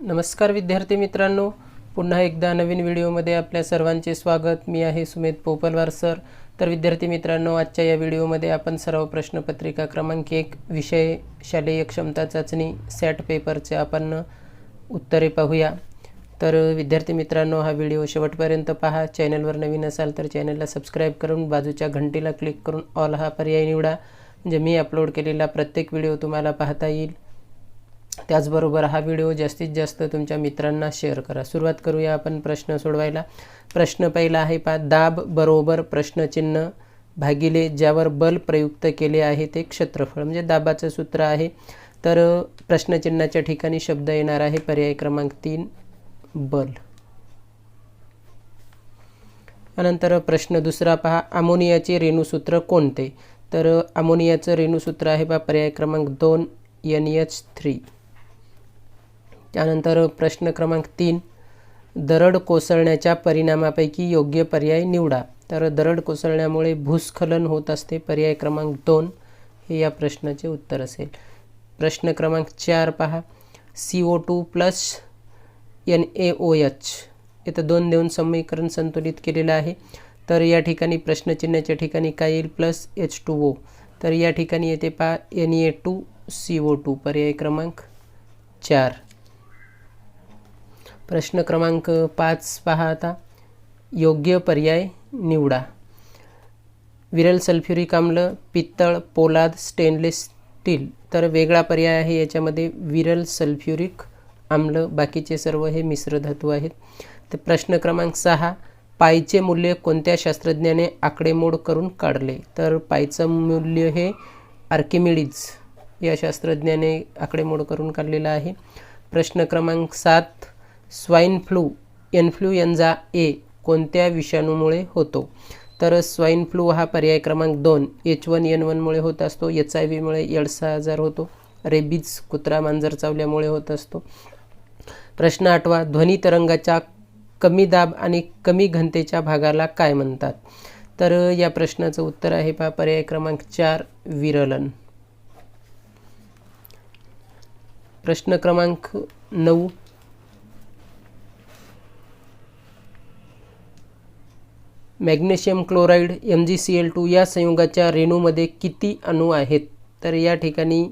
नमस्कार विद्यार्थी मित्रांनो, पुन्हा एकदा नवीन व्हिडिओमध्ये आपल्या सर्वांचे स्वागत। मी आहे सुमित पोपलवार सर। तर विद्यार्थी मित्रांनो, आजच्या या व्हिडिओमध्ये आपण सराव प्रश्नपत्रिका क्रमांक 1 विषय शालेय क्षमता चाचणी सॅट पेपरचे आपण उत्तरे पाहूया। तर विद्यार्थी मित्रांनो, हा व्हिडिओ शेवटपर्यंत पहा। चॅनलवर नवीन असाल तर चॅनलला सबस्क्राईब करून बाजूच्या घंटीला क्लिक करून ऑल हा पर्याय निवडा, म्हणजे मी अपलोड केलेला प्रत्येक व्हिडिओ तुम्हाला पाहता येईल। त्याचबरोबर हा व्हिडिओ जास्तीत जास्त तुमच्या मित्रांना शेअर करा। सुरुवात करूया आपण प्रश्न सोडवायला। प्रश्न पहिला आहे पहा, दाब बरोबर प्रश्नचिन्ह भागिले ज्यावर बल प्रयुक्त केले आहे ते क्षेत्रफळ, म्हणजे दाबाचं सूत्र आहे। तर प्रश्नचिन्हाच्या ठिकाणी शब्द येणार आहे पर्याय क्रमांक 3 बल। त्यानंतर प्रश्न दुसरा पहा, अमोनियाचे रेणुसूत्र कोणते? तर अमोनियाचं रेणुसूत्र आहे पहा पर्याय क्रमांक 2 NH3। त्यानंतर प्रश्न क्रमांक 3, दरड कोसळण्याच्या परिणामापैकी योग्य पर्याय निवडा। तर दरड कोसळण्यामुळे भूस्खलन होत असते, पर्याय क्रमांक 2 हे या प्रश्नाचे उत्तर असेल। प्रश्न क्रमांक 4 पहा, CO2 प्लस NaOH इथं 2 देऊन समीकरण संतुलित केलेलं आहे। तर या ठिकाणी प्रश्नचिन्हाच्या ठिकाणी काय येईल? Plus H2O। तर या ठिकाणी येते पहा Na2CO2, पर्याय क्रमांक 4। प्रश्न क्रमांक 5 पहा आता, योग्य पर्याय निवडा। विरल सल्फ्युरिक आम्ल, पित्तळ, पोलाद, स्टेनलेस स्टील। तर वेगळा पर्याय आहे याच्यामध्ये विरल सल्फ्युरिक आम्ल, बाकीचे सर्व हे मिश्र धातू आहेत। तर प्रश्न क्रमांक 6, पायचे मूल्य कोणत्या शास्त्रज्ञाने आकडेमोड करून काढले? तर पायचं मूल्य हे आर्किमिडीज या शास्त्रज्ञाने आकडेमोड करून काढलेला आहे। प्रश्न क्रमांक 7, स्वाईन फ्लू इन्फ्लुएन्झा ए कोणत्या विषाणूमुळे होतो? तर स्वाईन फ्लू हा पर्याय क्रमांक 2 H1N1 मुळे होत असतो। HIV मुळे एड्सचा आजार होतो। रेबीज कुत्रा मांजर चावल्यामुळे होत असतो। प्रश्न 8, ध्वनी तरंगाच्या कमी दाब आणि कमी घनतेच्या भागाला काय म्हणतात? तर या प्रश्नाचं उत्तर आहे पहा पर्याय क्रमांक 4 विरलन। प्रश्न क्रमांक 9, मॅग्नेशियम क्लोराईड MgCl2 या संयुगाच्या रेणूमध्ये किती अणू आहेत? तर या ठिकाणी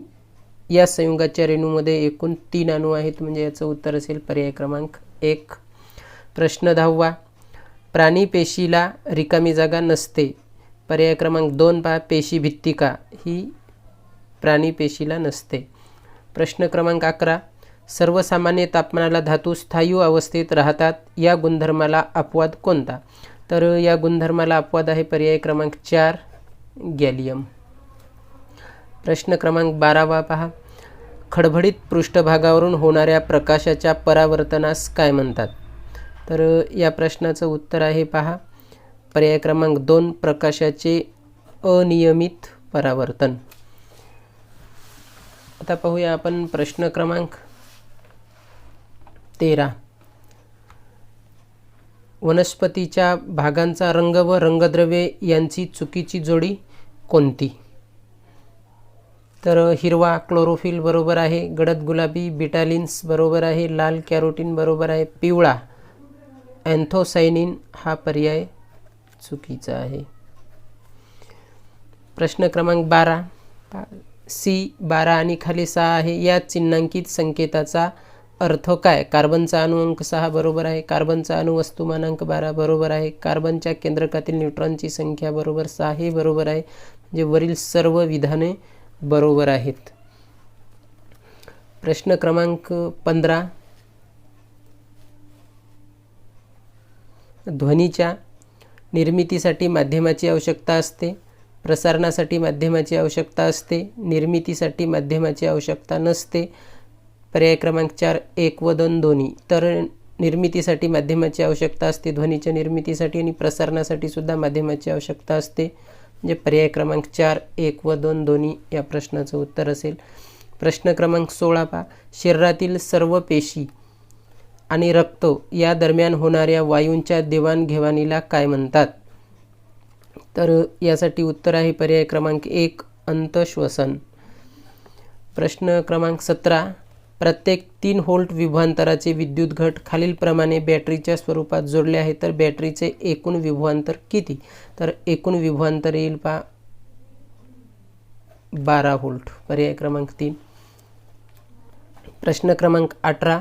या संयुगाच्या रेणूमध्ये एकूण 3 अणू आहेत, म्हणजे याचं उत्तर असेल पर्याय क्रमांक 1। प्रश्न 10, प्राणी पेशीला रिकामी जागा नसते, पर्याय क्रमांक 2 पहा पेशीभित्तिका ही प्राणी पेशीला नसते। प्रश्न क्रमांक 11, सर्वसामान्य तापमानाला धातू स्थायू अवस्थेत राहतात, या गुणधर्माला अपवाद कोणता? तर या गुणधर्माला अपवाद आहे पर्याय क्रमांक 4 गॅलियम। प्रश्न क्रमांक 12 पहा, खडबडीत पृष्ठभागावरून होणाऱ्या प्रकाशाच्या परावर्तनास काय म्हणतात? तर या प्रश्नाचं उत्तर आहे पहा पर्याय क्रमांक 2 प्रकाशाचे अनियमित परावर्तन। आता पाहूया आपण प्रश्न क्रमांक 13, वनस्पतीच्या भागांचा रंग व रंगद्रव्ये यांची चुकीची जोडी कोणती? तर हिरवा क्लोरोफिल बरोबर आहे, गडद गुलाबी बिटालिन्स बरोबर आहे, लाल कॅरोटीन बरोबर आहे, पिवळा अँथोसायनिन हा पर्याय चुकीचा आहे। प्रश्न क्रमांक 12, C12 आणि खाली 6 आहे, या चिन्हांकित संकेताचा अर्थ काय? कार्बनचा अणुअंक 6 बरोबर आहे, कार्बनचा अणुवस्तुमानांक 12 बरोबर आहे, कार्बनच्या केंद्रकातील न्यूट्रॉनची संख्या बरोबर 6 हे बरोबर आहे, म्हणजे वरील सर्व विधाने बरोबर आहेत। प्रश्न क्रमांक 15, ध्वनीच्या निर्मितीसाठी माध्यमाची आवश्यकता असते, प्रसारणासाठी माध्यमाची आवश्यकता असते, निर्मितीसाठी माध्यमाची आवश्यकता नसते, पर्याय क्रमांक 4 1 व 2 दोन्ही। तर निर्मितीसाठी माध्यमाची आवश्यकता असते ध्वनीच्या निर्मितीसाठी, आणि प्रसारणासाठी सुद्धा माध्यमाची आवश्यकता असते, म्हणजे पर्याय क्रमांक 4 1 व 2 दोन्ही या प्रश्नाचं उत्तर असेल। प्रश्न क्रमांक 16 पहा, शरीरातील सर्व पेशी आणि रक्त या दरम्यान होणाऱ्या वायूंच्या देवाणघेवाणीला काय म्हणतात? तर यासाठी उत्तर आहे पर्याय क्रमांक 1 अंतःश्वसन। प्रश्न क्रमांक 17, प्रत्येक 3 व्होल्ट विभवांतराचे विद्युत घट खालीलप्रमाणे बॅटरीच्या स्वरूपात जोडले आहे, तर बॅटरीचे एकूण विभवांतर किती? तर एकूण विभवांतर येईल 12 व्होल्ट. पर्याय क्रमांक 3. प्रश्न क्रमांक 18.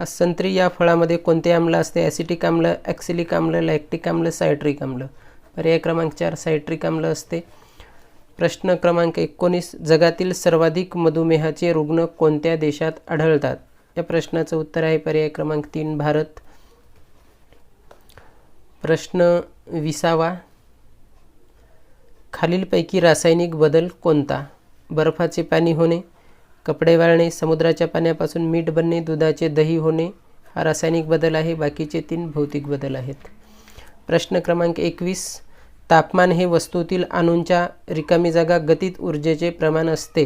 संत्री या फळामध्ये कोणते आम्ल असते? ॲसिटिक आम्ल, ॲक्सिलिक आम्ल, लॅक्टिक आम्ल, सायट्रिक आम्ल. पर्याय क्रमांक 4 सायट्रिक आम्ल असते. प्रश्न क्रमांक 19. जगातील सर्वाधिक मधुमेहाचे रुग्ण कोणत्या देशात आढळतात? या प्रश्नाचं उत्तर आहे पर्याय क्रमांक 3 भारत. प्रश्न 20. खालीलपैकी रासायनिक बदल कोणता? बर्फाचे पाणी होणे, कपडे वाळणे, समुद्राच्या पाण्यापासून मीठ बनणे, दुधाचे दही होणे हा रासायनिक बदल आहे. बाकीचे 3 भौतिक बदल आहेत. प्रश्न क्रमांक 21. तापमान हे वस्तूतील अणूंच्या रिकामी जागा गतिज ऊर्जेचे प्रमाण असते,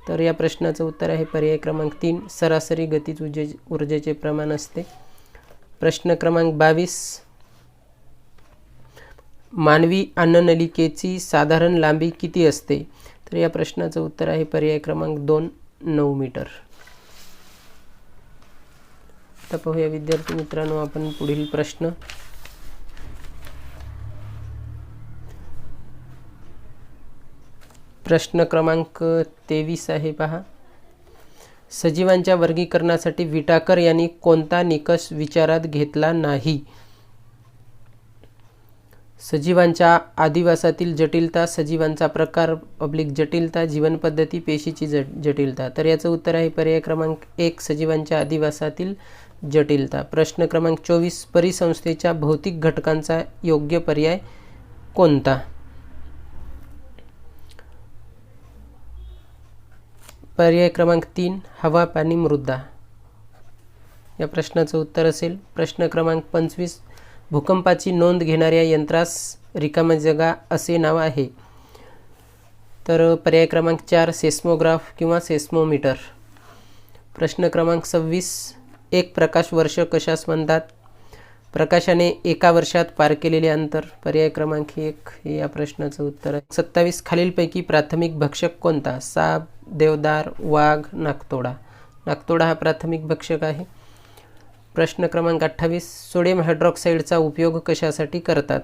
तर या प्रश्नाचं उत्तर आहे पर्याय क्रमांक 3 सरासरी गतिज ऊर्जेचे प्रमाण असते. प्रश्न क्रमांक 22. मानवी अन्ननलिकेची साधारण लांबी किती असते? तर या प्रश्नाचं उत्तर आहे पर्याय क्रमांक 2 9 मीटर. आता पाहूया विद्यार्थी मित्रांनो आपण पुढील प्रश्न. प्रश्न क्रमांक 23 आहे पहा. सजीवांच्या वर्गीकरणासाठी विटाकर यांनी कोणता निकष विचारात घेतला नाही? सजीवांच्या अधिवासातील जटिलता, सजीवांचा प्रकार जटिलता, जीवनपद्धती, पेशीची जटिलता. तर याचं उत्तर आहे पर्याय क्रमांक 1 सजीवांच्या अधिवासातील जटिलता. प्रश्न क्रमांक 24. परिसंस्थेच्या भौतिक घटकांचा योग्य पर्याय कोणता? पर्याय क्रमांक 3 हवा, पाणी, मृदा. या प्रश्नाचं उत्तर असेल. प्रश्न क्रमांक 25. भूकंपाची नोंद घेणाऱ्या यंत्रास रिकामी जागा असे नाव आहे, तर पर्याय क्रमांक 4 सेस्मोग्राफ किंवा सेस्मोमीटर. प्रश्न क्रमांक 26. एक प्रकाश वर्ष कशास म्हणतात? प्रकाशाने एका वर्षात पार केलेले अंतर. पर्याय क्रमांक 1 हे या प्रश्नाचं उत्तर आहे. 27. खालीलपैकी प्राथमिक भक्षक कोणता? साप, देवदार, वाघ, नाकतोडा. नाकतोडा हा प्राथमिक भक्षक आहे. प्रश्न क्रमांक 28. सोडियम हायड्रॉक्साईडचा उपयोग कशासाठी करतात?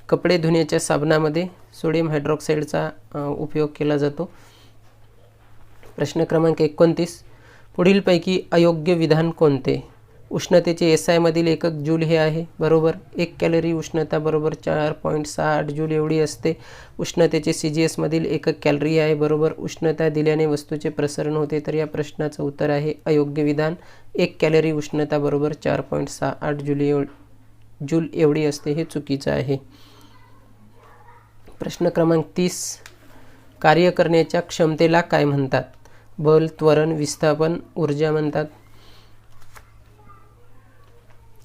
कपडे धुण्याच्या साबणामध्ये सोडियम हायड्रॉक्साईडचा उपयोग केला जातो. प्रश्न क्रमांक 29. पुढीलपैकी अयोग्य विधान कोणते? उष्णतेचे SI मधील एकक जूल हे आहे, बरोबर. 1 कॅलरी उष्णता बरोबर 4.68 जूल एवढी असते. उष्णतेचे CGS मधील एकक कॅलरी आहे, बरोबर. उष्णता दिल्याने वस्तूचे प्रसरण होते, तर या प्रश्नाचं उत्तर आहे अयोग्य विधान. 1 कॅलरी उष्णता बरोबर 4.68 जूल एवढी असते, हे चुकीचं आहे. प्रश्न क्रमांक 30. कार्य करण्याच्या क्षमतेला काय म्हणतात? बल, त्वरण, विस्थापन, ऊर्जा म्हणतात.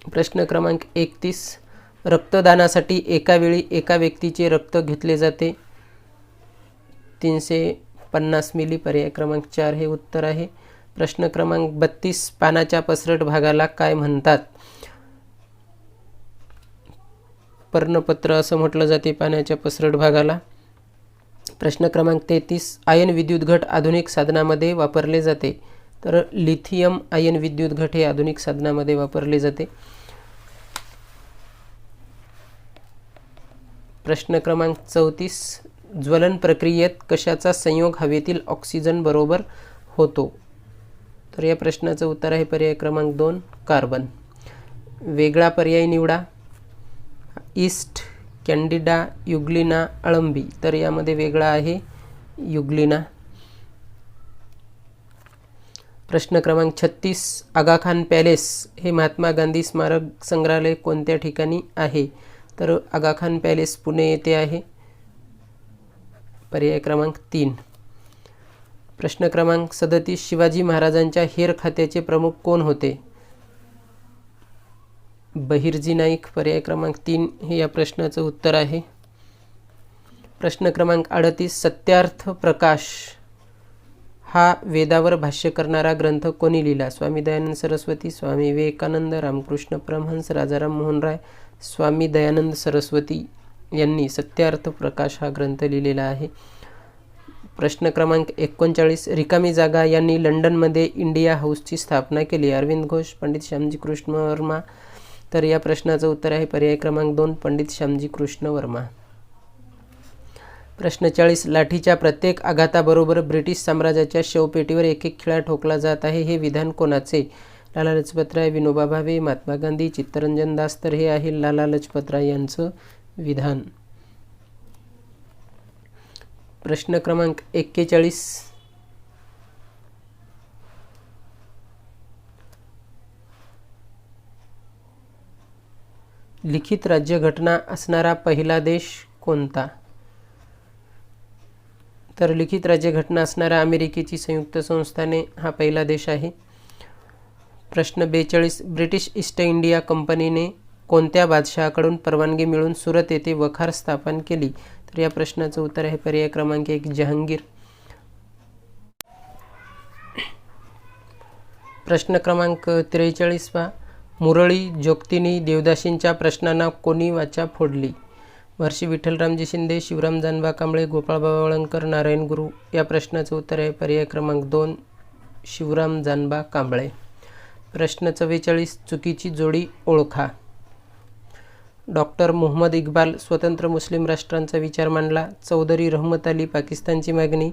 प्रश्न क्रमांक 31. रक्तदानासाठी एका वेळी एका व्यक्तीचे रक्त घेतले जाते 350 मिली. पर्याय क्रमांक 4 हे उत्तर आहे. प्रश्न क्रमांक 32. पानाच्या पसरट भागाला काय म्हणतात? पर्णपत्र असं म्हटलं जाते पाण्याच्या पसरट भागाला. प्रश्न क्रमांक 33. आयन विद्युत घट आधुनिक साधनामध्ये वापरले जाते, तर लिथियम आयन विद्युत घट हे आधुनिक साधनामध्ये वापरले जाते. प्रश्न क्रमांक 34. ज्वलन प्रक्रियेत कशाचा संयोग हवेतील ऑक्सिजन बरोबर होतो? तर या प्रश्नाचं उत्तर आहे पर्याय क्रमांक 2 कार्बन. वेगळा पर्याय निवडा. ईस्ट, कॅन्डिडा, युग्लिना, अळंबी. तर यामध्ये वेगळा आहे युग्लिना. प्रश्न क्रमांक 36. आगा खान पॅलेस हे महात्मा गांधी स्मारक संग्रहालय कोणत्या ठिकाणी आहे? तर आगा खान पॅलेस पुणे येथे आहे. पर्याय क्रमांक 3. प्रश्न क्रमांक 37. शिवाजी महाराजांच्या हेर खात्याचे प्रमुख कोण होते? बहिर्जी नाईक. पर्याय क्रमांक 3 हे या प्रश्नाचं उत्तर आहे. प्रश्न क्रमांक 38. सत्यार्थ प्रकाश हा वेदावर भाष्य करणारा ग्रंथ कोणी लिहिला? स्वामी दयानंद सरस्वती, स्वामी विवेकानंद, रामकृष्ण परमहंस, राजाराम मोहन राय, स्वामी दयानंद सरस्वती यांनी सत्यार्थ प्रकाश हा ग्रंथ लिहिलेला आहे. प्रश्न क्रमांक 39, रिकामी जागा यांनी लंडनमध्ये इंडिया हाऊसची स्थापना केली. अरविंद घोष, पंडित श्यामजी कृष्ण वर्मा. तर या प्रश्नाचं उत्तर आहे पर्याय क्रमांक 2, पंडित श्यामजी कृष्ण वर्मा. प्रश्न 40, लाठीच्या प्रत्येक आघाताबरोबर ब्रिटिश साम्राज्याच्या शवपेटीवर एक एक खिळा ठोकला जात आहे, हे विधान कोणाचे? लाला लजपतराय, विनोबा भावे, महात्मा गांधी, चित्तरंजन दास. तर हे आहे लाला लजपतराय यांचं विधान. प्रश्न क्रमांक 41, लिखित राज्यघटना असणारा पहिला देश कोणता? तर लिखित राज्यघटना असणारा अमेरिकेची संयुक्त संस्थाने हा पहिला देश आहे. प्रश्न 42, ब्रिटिश ईस्ट इंडिया कंपनीने कोणत्या बादशहाकडून परवानगी मिळून सुरत येथे वखार स्थापन केली? तर या प्रश्नाचं उत्तर आहे पर्याय क्रमांक 1, जहांगीर. प्रश्न क्रमांक 43 पहा, मुरळी जोगतीनी देवदासींच्या प्रश्नांना कोणी वाचा फोडली? महर्षी विठ्ठलरामजी शिंदे, शिवराम जानबा कांबळे, गोपाळबाबा वळंकर, नारायण गुरु. या प्रश्नाचं उत्तर आहे पर्याय क्रमांक 2, शिवराम जानबा कांबळे. प्रश्न 44, चुकीची जोडी ओळखा. डॉक्टर मुहम्मद इक्बाल स्वतंत्र मुस्लिम राष्ट्रांचा विचार मांडला. चौधरी रहमत अली पाकिस्तानची मागणी.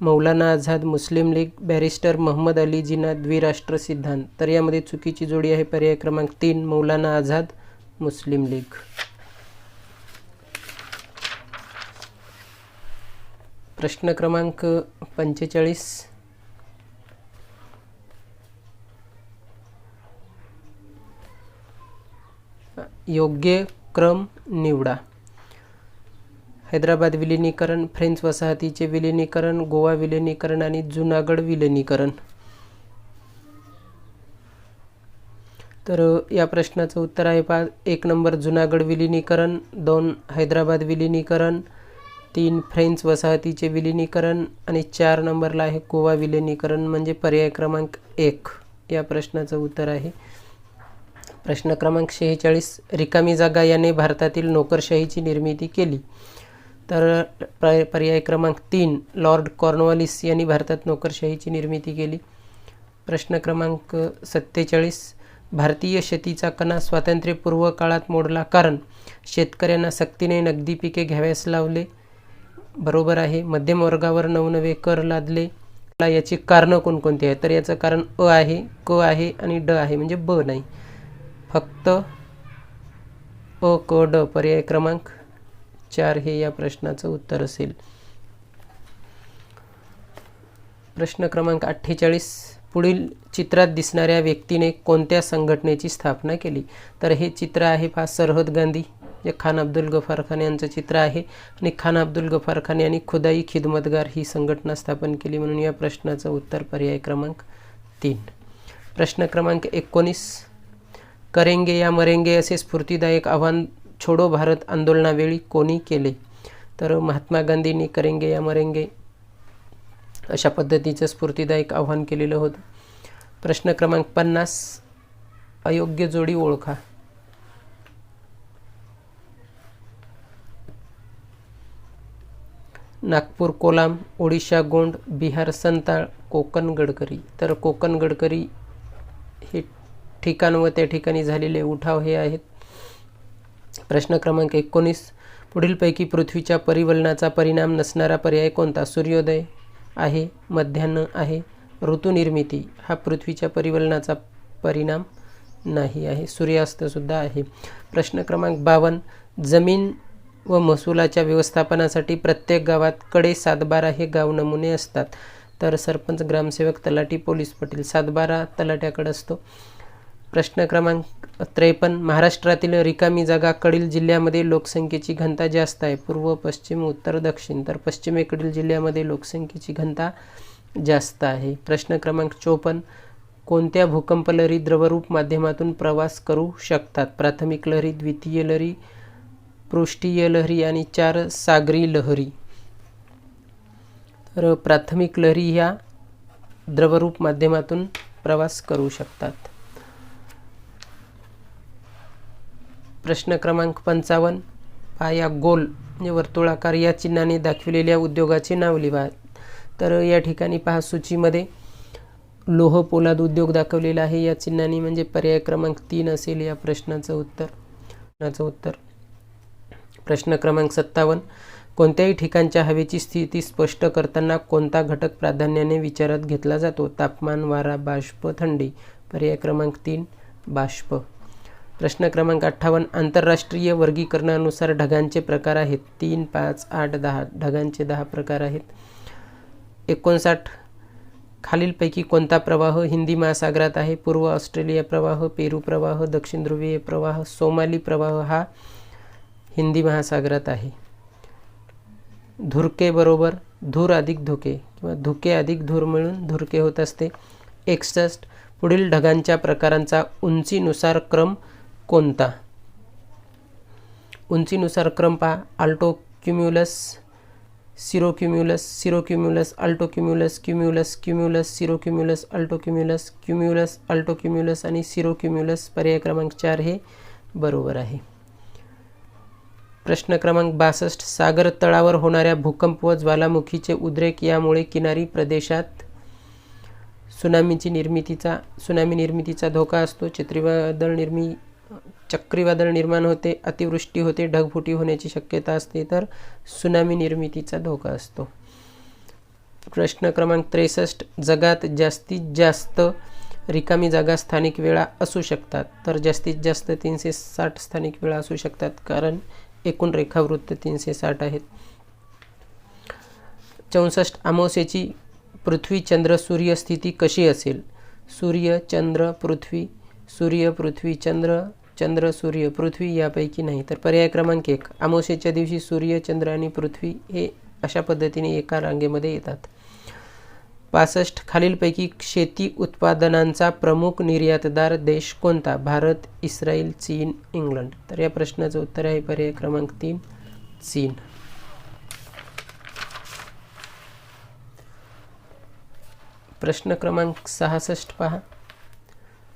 मौलाना आझाद मुस्लिम लीग. बॅरिस्टर मोहम्मद अली जिना द्विराष्ट्र सिद्धांत. तर यामध्ये चुकीची जोडी आहे पर्याय क्रमांक 3, मौलाना आझाद मुस्लिम लीग. प्रश्न क्रमांक 45, योग्य क्रम निवडा. हैदराबाद विलिनीकरण, फ्रेंच वसाहतीचे विलिनीकरण, गोवा विलिनीकरण आणि जुनागड विलिनीकरण. तर या प्रश्नाचं उत्तर आहे 1 नंबर जुनागड विलिनीकरण, 2 हैदराबाद विलिनीकरण, 3 फ्रेंच वसाहतीचे विलिनीकरण आणि 4 नंबरला आहे गोवा विलिनीकरण, म्हणजे पर्याय क्रमांक 1 या प्रश्नाचं उत्तर आहे. प्रश्न क्रमांक 46, रिकामी जागा याने भारतातील नोकरशाहीची निर्मिती केली. तर पर्याय क्रमांक 3, लॉर्ड कॉर्नवॉलिस यांनी भारतात नोकरशाहीची निर्मिती केली. प्रश्न क्रमांक 47, भारतीय शेतीचा कणा स्वातंत्र्यपूर्व काळात मोडला कारण शेतकऱ्यांना सक्तीने नगदी पिके घ्याव्यास लावले. बरोबर आहे. मध्यम वर्गावर नवनवे कर लादले. याची कारणं कोणकोणती आहेत? तर याचं कारण अ आहे, क आहे आणि ड आहे, म्हणजे ब नाही, फक्त अ, क, ड. पर्याय क्रमांक 4 हे या प्रश्नाचं उत्तर असेल. प्रश्न क्रमांक 48, पुढील चित्रात दिसणाऱ्या व्यक्तीने कोणत्या संघटनेची स्थापना केली? तर हे चित्र आहे सरहद गांधी, जे खान अब्दुल गफार खान यांचं चित्र आहे. आणि खान अब्दुल गफार खान यांनी खुदाई खिदमतगार ही संघटना स्थापन केली, म्हणून या प्रश्नाचं उत्तर पर्याय क्रमांक 3. प्रश्न क्रमांक 19, करेंगे या मरेंगे असे स्फूर्तिदायक आव्हान छोडो भारत आंदोलनावेळी कोणी केले? तर महात्मा गांधींनी करेंगे या मरेंगे अशा पद्धतीचं स्फूर्तिदायक आव्हान केलेलं होतं. प्रश्न क्रमांक 50, अयोग्य जोडी ओळखा. नागपूर कोलाम, ओडिशा गोंड, बिहार संताळ, कोकण गडकरी. तर कोकण गडकरी हे ठिकाण व त्या ठिकाणी झालेले उठाव हे आहेत. प्रश्न क्रमांक 19, पुढीलपैकी पृथ्वीच्या परिवलनाचा परिणाम नसणारा पर्याय कोणता? सूर्योदय आहे, मध्यान्ह आहे, ऋतुनिर्मिती हा पृथ्वीच्या परिवलनाचा परिणाम नाही आहे, सूर्यास्तसुद्धा आहे. प्रश्न क्रमांक 52, जमीन व महसुलाच्या व्यवस्थापनासाठी प्रत्येक गावात कडे 7/12 हे गाव नमुने असतात. तर सरपंच, ग्रामसेवक, तलाठी, पोलीस पाटील. 7/12 तलाट्याकडे असतो. प्रश्न क्रमांक 53, महाराष्ट्रातील रिकामी जागा कडील जिल्ह्यामध्ये लोकसंख्येची घनता जास्त आहे, पूर्व, पश्चिम, उत्तर, दक्षिण. तर पश्चिमेकडील जिल्ह्यामध्ये लोकसंख्येची घनता जास्त आहे. प्रश्न क्रमांक 54, कोणत्या भूकंप लहरी द्रवरूप माध्यमातून प्रवास करू शकतात? प्राथमिक लहरी, द्वितीय लहरी, पृष्ठीय लहरी आणि 4 सागरी लहरी. तर प्राथमिक लहरी ह्या द्रवरूप माध्यमातून प्रवास करू शकतात. प्रश्न क्रमांक 55, पहा या गोल म्हणजे वर्तुळाकार या चिन्हाने दाखविलेल्या उद्योगाचे नाव लिहा. तर या ठिकाणी पहा सूचीमध्ये लोह पोलाद उद्योग दाखवलेला आहे या चिन्हाने, म्हणजे पर्याय क्रमांक 3 असेल या प्रश्नाचं उत्तर. प्रश्न क्रमांक 57. कोणत्याही ठिकाणच्या हवेची स्थिती स्पष्ट करताना कोणता घटक प्राधान्याने विचारात घेतला जातो? तापमान, वारा, बाष्प, थंडी. पर्याय क्रमांक 3 बाष्प. प्रश्न क्रमांक 58. आंतरराष्ट्रीय वर्गीकरणानुसार ढगांचे प्रकार आहेत. 3, 5, 8, 10. ढगांचे 10 प्रकार आहेत. 59. खालीलपैकी कोणता प्रवाह हिंदी महासागरात आहे? पूर्व ऑस्ट्रेलिया प्रवाह, पेरू प्रवाह, दक्षिण ध्रुवीय प्रवाह, सोमाली प्रवाह हा हिंदी महासागरात आहे. धुरके बरोबर धूर अधिक धुके किंवा धुके अधिक धूर मिळून धुरके होत असते. 61. पुढील ढगांच्या प्रकारांचा उंचीनुसार क्रम कोणता? उंचीनुसार क्रम पहा. आल्टो क्युम्युलस, सिरोक्युम्युलस, सिरोक्युम्युलस, अल्टो क्युम्युलस, क्युम्युलस, क्युम्युलस, सिरोक्युम्युलस, अल्टो क्युम्युलस, क्युम्युलस, अल्टो क्युम्युलस आणि सिरोक्युम्युलस. पर्याय क्रमांक 4 हे बरोबर आहे. प्रश्न क्रमांक 62. सागर तळावर होणाऱ्या भूकंप व ज्वालामुखीचे उद्रेक यामुळे किनारी प्रदेशात सुनामी निर्मितीचा धोका असतो. चक्रीवादळ निर्माण होते, अतिवृष्टी होते, ढगफुटी होण्याची शक्यता असते, तर सुनामी निर्मितीचा धोका असतो. प्रश्न क्रमांक 63. जगात जास्तीत जास्त रिकामी जागा स्थानिक वेळा असू शकतात. तर जास्तीत जास्त 360 स्थानिक वेळा असू शकतात, कारण एकूण रेखावृत्त 360 आहेत. 64. अमावास्येची पृथ्वी चंद्र सूर्य स्थिती कशी असेल? सूर्य चंद्र पृथ्वी, सूर्य पृथ्वी चंद्र, चंद्र सूर्य पृथ्वी यापैकी नाही. तर पर्याय क्रमांक 1. अमावास्येच्या दिवशी सूर्य, चंद्र आणि पृथ्वी हे अशा पद्धतीने एका रांगेमध्ये येतात. 65. खालीलपैकी शेती उत्पादनांचा प्रमुख निर्यातदार देश कोणता? भारत, इस्रायल, चीन, इंग्लंड. तर या प्रश्नाचं उत्तर आहे पर्याय क्रमांक 3 चीन. प्रश्न क्रमांक 66 पहा.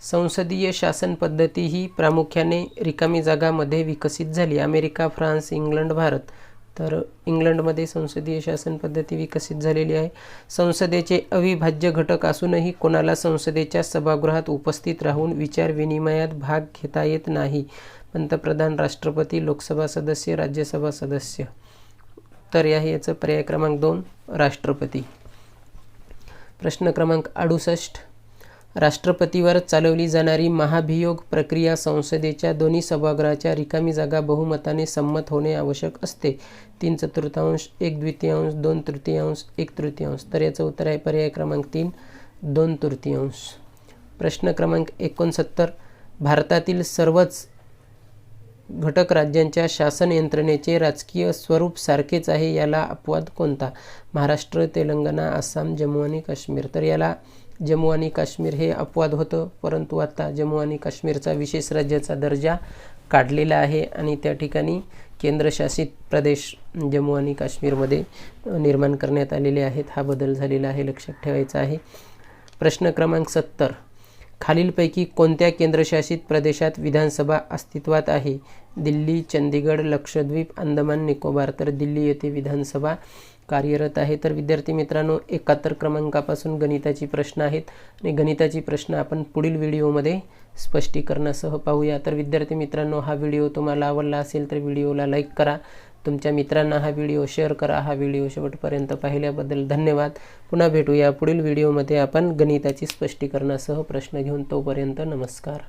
संसदीय शासन पद्धती ही प्रामुख्याने रिकामी जागामध्ये विकसित झाली. America, France, England, Bharat. तर इंग्लंडमध्ये संसदीय शासन पद्धती विकसित झालेली आहे. संसदेचे अविभाज्य घटक असूनही कोणाला संसदेच्या सभागृहात उपस्थित राहून विचारविनिमयात भाग घेता येत नाही? पंतप्रधान, राष्ट्रपती, लोकसभा सदस्य, राज्यसभा सदस्य. तर याचं पर्याय क्रमांक 2 राष्ट्रपती. प्रश्न क्रमांक 68. राष्ट्रपतीवर चालवली जाणारी महाभियोग प्रक्रिया संसदेच्या दोन्ही सभागृहाच्या रिकामी जागा बहुमताने संमत होणे आवश्यक असते. 3/4, 1/2, 2/3, 1/3. तर याचं उत्तर आहे पर्याय क्रमांक 3 2/3. प्रश्न क्रमांक 69. भारतातील सर्वच घटक राज्यांच्या शासन यंत्रणेचे राजकीय स्वरूप सारखेच आहे, याला अपवाद कोणता? महाराष्ट्र, तेलंगणा, आसाम, जम्मू आणि काश्मीर. तर याला जम्मू आणि काश्मीर हे अपवाद होतं, परंतु आता जम्मू आणि काश्मीरचा विशेष राज्याचा दर्जा काढलेला आहे आणि त्या ठिकाणी केंद्रशासित प्रदेश जम्मू आणि काश्मीरमध्ये निर्माण करण्यात आलेले आहेत. हा बदल झालेला आहे, लक्षात ठेवायचा आहे. प्रश्न क्रमांक 70. खालीलपैकी कोणत्या केंद्रशासित प्रदेशात विधानसभा अस्तित्वात आहे? दिल्ली, चंदीगड, लक्षद्वीप, अंदमान निकोबार. तर दिल्ली येथे विधानसभा कार्यरत आहे. तर विद्यार्थी मित्रांनो, 71 क्रमांकापासून गणिताची प्रश्न आहेत आणि गणिताची प्रश्न आपण पुढील व्हिडिओमध्ये स्पष्टीकरणासह पाहूया. तर विद्यार्थी मित्रांनो, हा व्हिडिओ तुम्हाला आवडला असेल तर व्हिडिओला लाईक करा, तुमच्या मित्रांना हा व्हिडिओ शेअर करा. हा व्हिडिओ शेवटपर्यंत पाहिल्याबद्दल धन्यवाद. पुन्हा भेटूया पुढील व्हिडिओमध्ये आपण गणिताची स्पष्टीकरणासह प्रश्न घेऊन. तोपर्यंत नमस्कार.